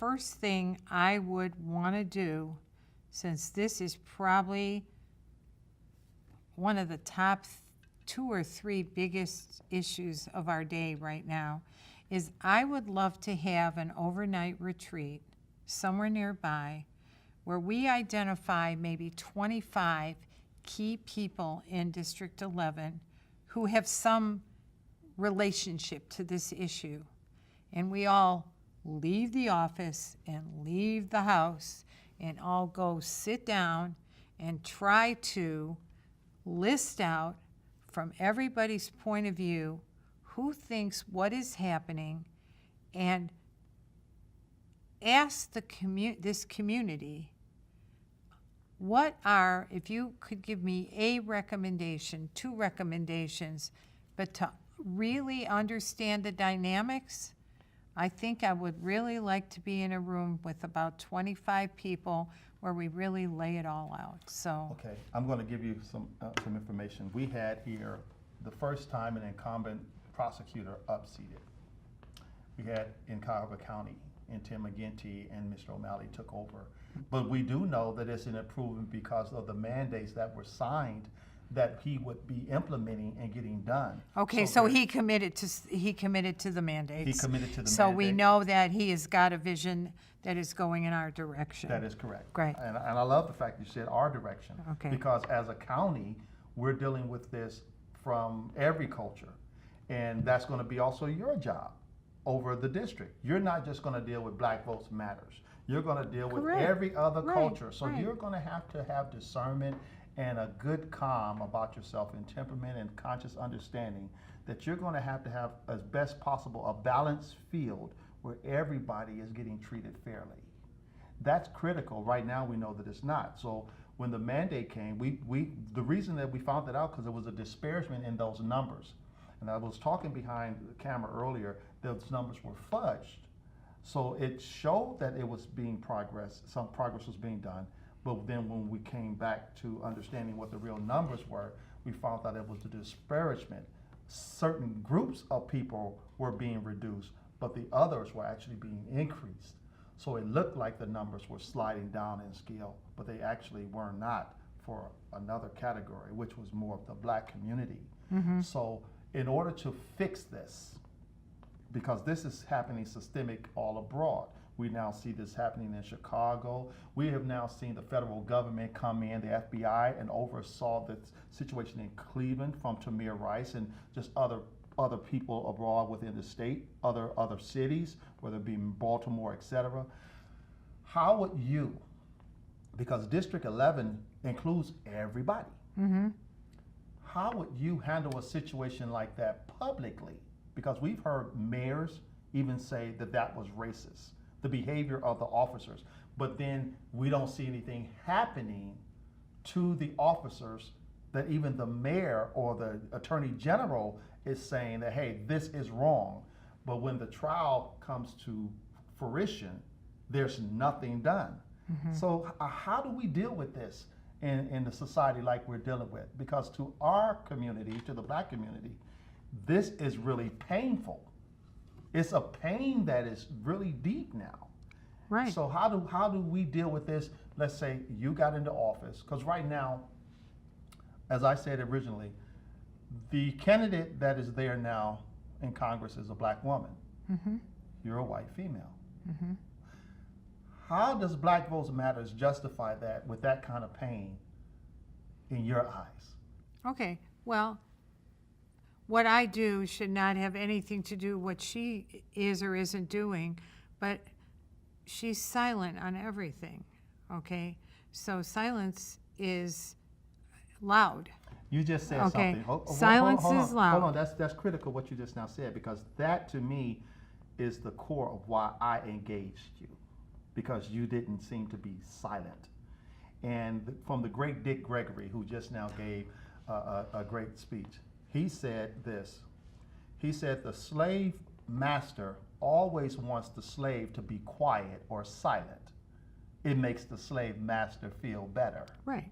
first thing I would want to do, since this is probably one of the top 2 or 3 biggest issues of our day right now, is I would love to have an overnight retreat somewhere nearby where we identify maybe 25 key people in District 11 who have some relationship to this issue. And we all leave the office and leave the house and all go sit down and try to list out from everybody's point of view who thinks what is happening, and ask this community, what are, if you could give me a recommendation, 2 recommendations, but to really understand the dynamics, I think I would really like to be in a room with about 25 people where we really lay it all out. So okay, I'm going to give you some information. We had here the first time an incumbent prosecutor upseated. We had in Cuyahoga County, and Tim McGinty and Mr. O'Malley took over. But we do know that it's an improvement because of the mandates that were signed that he would be implementing and getting done. okay, so he committed to the mandates. He committed to the So we mandate. know that he has got a vision that is going in our direction. That is correct. Great. And I love the fact you said our direction. Okay. Because as a county, we're dealing with this from every culture. And that's going to be also your job over the district. You're not just going to deal with Black Votes Matters. You're going to deal with Correct. every other Right, culture. So right. you're going to have discernment and a good calm about yourself and temperament and conscious understanding that you're going to have as best possible a balanced field where everybody is getting treated fairly. That's critical. Right now we know that it's not. So when the mandate came, the reason that we found that out because there was a disparagement in those numbers. And I was talking behind the camera earlier, those numbers were fudged. So it showed that it was being some progress was being done. But then when we came back to understanding what the real numbers were, we found out it was the disparagement. Certain groups of people were being reduced, but the others were actually being increased. So it looked like the numbers were sliding down in scale, but they actually were not for another category, which was more of the Black community. Mm-hmm. So in order to fix this, because this is happening systemic all abroad, we now see this happening in Chicago. We have now seen the federal government come in, the FBI, and oversaw the situation in Cleveland from Tamir Rice and just other people abroad within the state, other cities, whether it be Baltimore, etc. How would you, because District 11 includes everybody, Mm-hmm. how would you handle a situation like that publicly? Because we've heard mayors even say that that was racist, the behavior of the officers. But then we don't see anything happening to the officers that even the mayor or the attorney general is saying that, hey, this is wrong. But when the trial comes to fruition, there's nothing done. Mm-hmm. So how do we deal with this in the society like we're dealing with? Because to our community, to the Black community, this is really painful. It's a pain that is really deep now. Right. So how do we deal with this? Let's say you got into office, because right now, as I said originally, the candidate that is there now in Congress is a Black woman. Mm-hmm. You're a white female. Mm-hmm. How does Black Votes Matters justify that with that kind of pain in your eyes? Okay, well, what I do should not have anything to do with what she is or isn't doing, but she's silent on everything, okay? So silence is loud. You just said Okay. something. Silence hold on, is loud. Hold on, that's critical what you just now said, because that to me is the core of why I engaged you, because you didn't seem to be silent. And from the great Dick Gregory, who just now gave a great speech, he said this. He said, the slave master always wants the slave to be quiet or silent. It makes the slave master feel better. Right.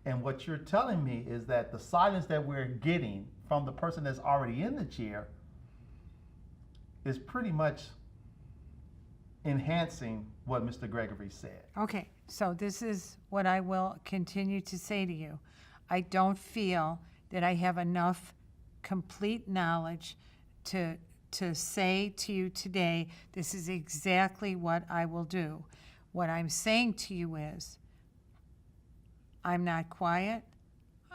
And what you're telling me is that the silence that we're getting from the person that's already in the chair is pretty much enhancing what Mr. Gregory said. Okay, so this is what I will continue to say to you. I don't feel that I have enough complete knowledge to say to you today, this is exactly what I will do. What I'm saying to you is, I'm not quiet.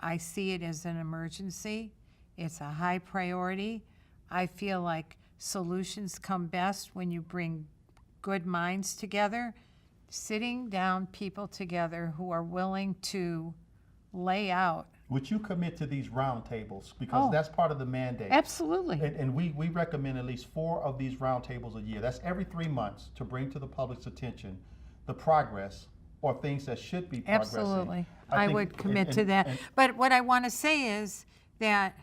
I see it as an emergency. It's a high priority. I feel like solutions come best when you bring good minds together, sitting down people together who are willing to lay out. Would you commit to these roundtables? Because Oh. that's part of the mandate. Absolutely. And we recommend at least 4 of these roundtables a year. That's every 3 months to bring to the public's attention the progress or things that should be progressing. Absolutely. I think- would commit to and- that. and- But what I want to say is that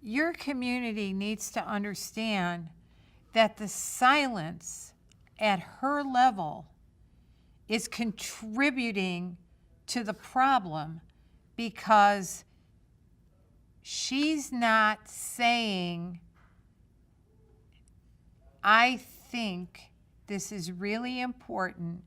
your community needs to understand that the silence at her level is contributing to the problem, because she's not saying, I think this is really important,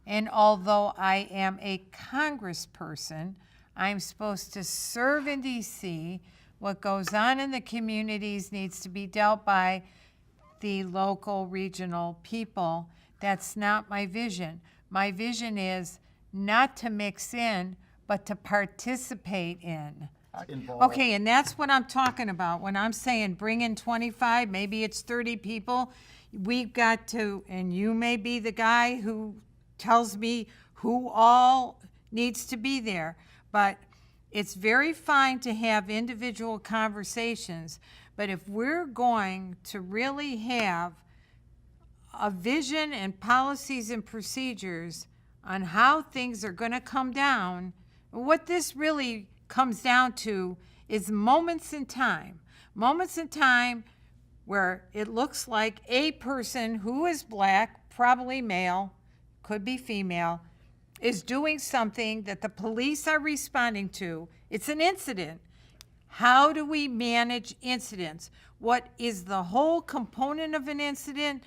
and although I am a congressperson, I'm supposed to serve in DC. What goes on in the communities needs to be dealt by the local, regional people. That's not my vision. My vision is not to mix in, but to participate in. Involved. Okay, and that's what I'm talking about. When I'm saying bring in 25, maybe it's 30 people, we've got to, and you may be the guy who tells me who all needs to be there. But it's very fine to have individual conversations, but if we're going to really have a vision and policies and procedures on how things are going to come down, what this really comes down to is moments in time where it looks like a person who is black, probably male, could be female, is doing something that the police are responding to. It's an incident. How do we manage incidents? What is the whole component of an incident?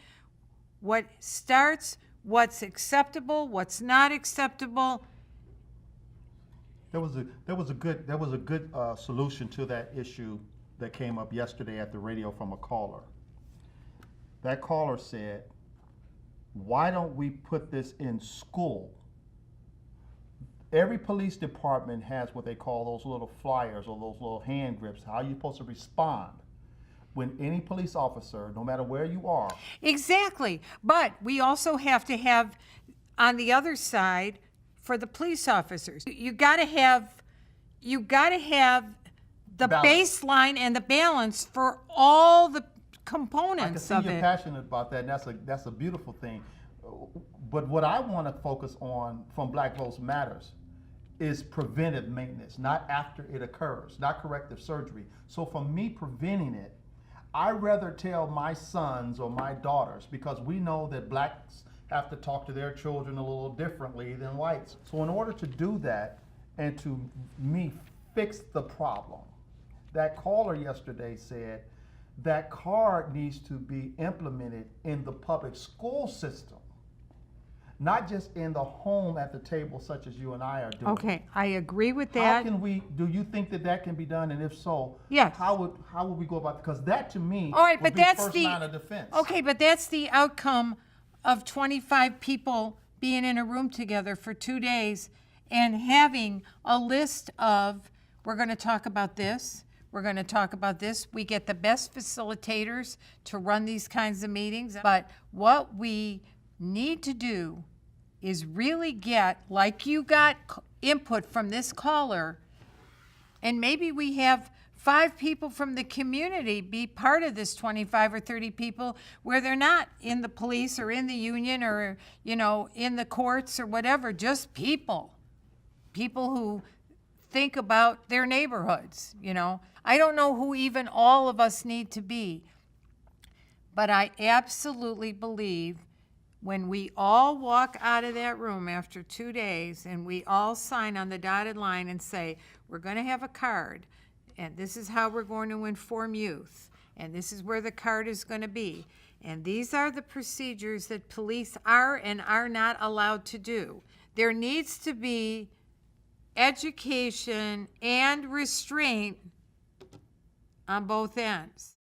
What starts, what's acceptable, what's not acceptable? There was a good solution to that issue that came up yesterday at the radio from a caller. That caller said, why don't we put this in school? Every police department has what they call those little flyers or those little hand grips, how you're supposed to respond when any police officer, no matter where you are. Exactly. But we also have to have, on the other side, for the police officers, you got to have the Balance. baseline and the balance for all the I can components see of you're it. passionate about that, and that's a beautiful thing. But what I want to focus on from Black Votes Matters is preventive maintenance, not after it occurs, not corrective surgery. So for me, preventing it, I rather tell my sons or my daughters, because we know that blacks have to talk to their children a little differently than whites. So in order to do that and to me fix the problem, that caller yesterday said that card needs to be implemented in the public school system, not just in the home at the table such as you and I are doing. Okay, I agree with How that. can we, do you think that that can be done? And if so, Yes. how would we go about it? Because that to me All right, would but be that's first the line of defense. Okay, but that's the outcome of 25 people being in a room together for 2 days and having a list of, we're going to talk about this, we're going to talk about this. We get the best facilitators to run these kinds of meetings, but what we need to do is really get, like you got input from this caller, and maybe we have 5 people from the community be part of this 25 or 30 people where they're not in the police or in the union or, in the courts or whatever, just people who think about their neighborhoods, I don't know who even all of us need to be, but I absolutely believe when we all walk out of that room after 2 days and we all sign on the dotted line and say, we're going to have a card, and this is how we're going to inform youth, and this is where the card is going to be. And these are the procedures that police are and are not allowed to do. There needs to be education and restraint on both ends.